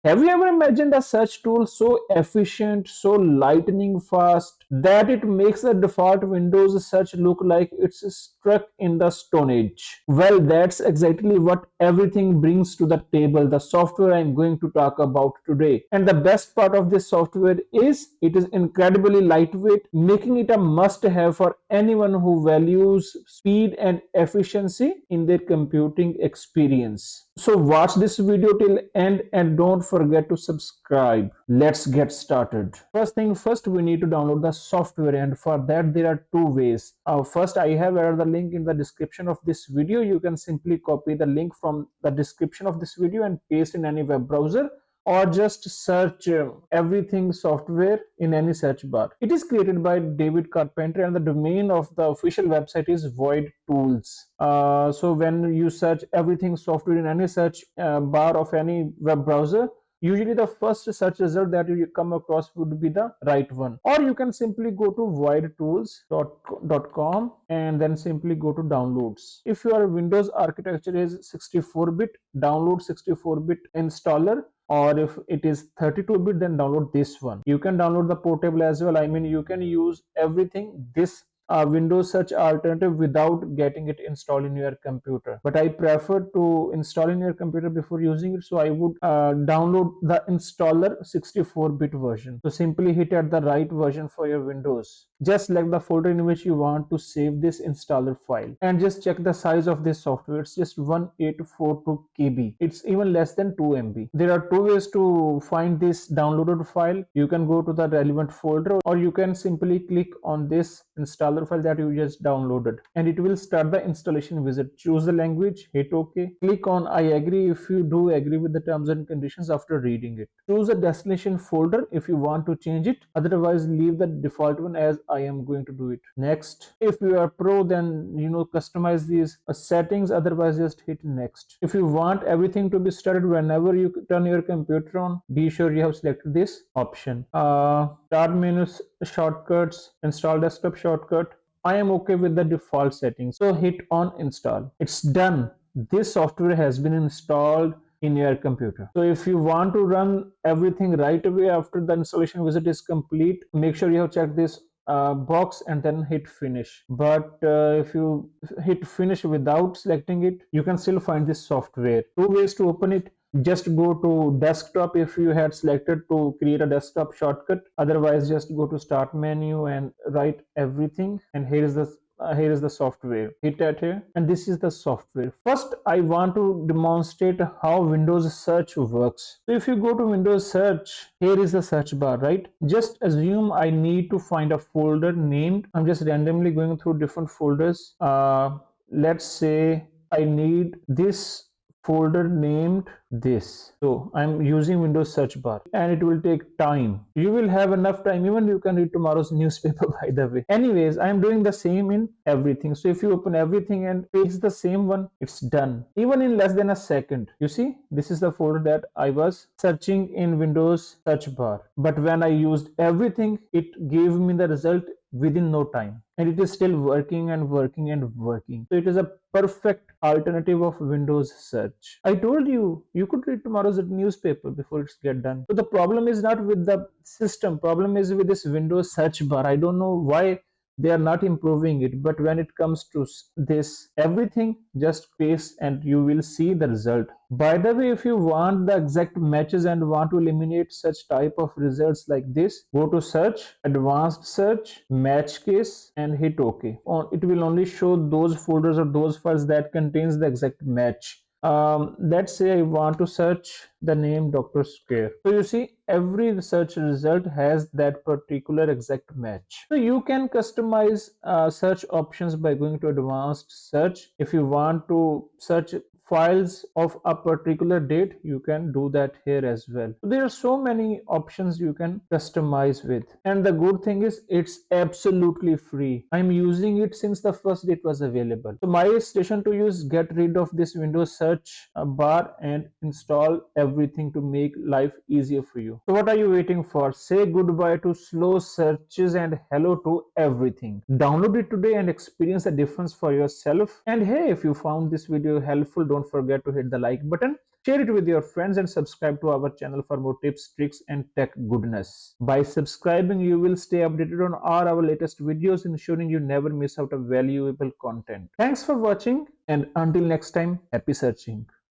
Have you ever imagined a search tool so efficient, so lightning fast, that it makes the default Windows search look like it's stuck in the Stone Age? Well, that's exactly what everything brings to the table, the software I'm going to talk about today. And the best part of this software is it is incredibly lightweight, making it a must-have for anyone who values speed and efficiency in their computing experience. So watch this video till end and don't forget to subscribe. Let's get started. First thing first, we need to download the software, and for that there are two ways. First, I have added the link in the description of this video. You can simply copy the link from the description of this video and paste in any web browser, or just search everything software in any search bar. It is created by David Carpenter and the domain of the official website is Void Tools. So when you search everything software in any search bar of any web browser, usually the first search result that you come across would be the right one. Or you can simply go to voidtools.com and then simply go to downloads. If your Windows architecture is 64-bit, download 64-bit installer, or if it is 32-bit, then download this one. You can download the portable as well. I mean, you can use everything this Windows search alternative without getting it installed in your computer, but I prefer to install in your computer before using it, so I would download the installer 64-bit version. So simply hit at the right version for your Windows. Just select the folder in which you want to save this installer file and just check the size of this software. It's just 1842 KB. It's even less than 2 MB. There are two ways to find this downloaded file. You can go to the relevant folder, or you can simply click on this installer file that you just downloaded and it will start the installation wizard. Choose the language, hit OK, click on I agree if you do agree with the terms and conditions after reading it. Choose a destination folder if you want to change it, otherwise leave the default one as I am going to do it. Next, if you are pro, then customize these settings, otherwise just hit next. If you want everything to be started whenever you turn your computer on, be sure you have selected this option. Start menu shortcuts, install desktop shortcut. I am okay with the default settings, so hit on install. It's done. This software has been installed in your computer. So if you want to run everything right away after the installation visit is complete, make sure you have checked this box and then hit finish. But if you hit finish without selecting it, you can still find this software. Two ways to open it. Just go to desktop if you had selected to create a desktop shortcut, otherwise just go to start menu and write everything, and here is the software. Hit at here and this is the software. First, I want to demonstrate how Windows search works. So if you go to Windows search, here is the search bar, right? Just assume I need to find a folder named, I'm just randomly going through different folders. Let's say I need this folder named this. So I'm using Windows search bar and it will take time. You will have enough time, even you can read tomorrow's newspaper by the way. Anyways, I'm doing the same in everything. So if you open everything and paste the same one, it's done. Even in less than a second. You see, this is the folder that I was searching in Windows search bar. But when I used everything, it gave me the result within no time, and it is still working and working and working. So it is a perfect alternative of Windows search. I told you, you could read tomorrow's newspaper before it's get done. So the problem is not with the system, problem is with this Windows search bar. I don't know why they are not improving it, but when it comes to this everything, just paste and you will see the result. By the way, if you want the exact matches and want to eliminate such type of results like this, go to search, advanced search, match case, and hit OK. It will only show those folders or those files that contains the exact match. Let's say I want to search the name Dr. Square. So you see, every search result has that particular exact match. So you can customize search options by going to advanced search. If you want to search files of a particular date, you can do that here as well. So there are so many options you can customize with, and the good thing is it's absolutely free. I'm using it since the first day it was available. So my suggestion to you is get rid of this Windows search bar and install everything to make life easier for you. So what are you waiting for? Say goodbye to slow searches and hello to everything. Download it today and experience the difference for yourself. And hey, if you found this video helpful, don't forget to hit the like button, share it with your friends, and subscribe to our channel for more tips, tricks, and tech goodness. By subscribing, you will stay updated on all our latest videos, ensuring you never miss out on valuable content. Thanks for watching, and until next time, happy searching.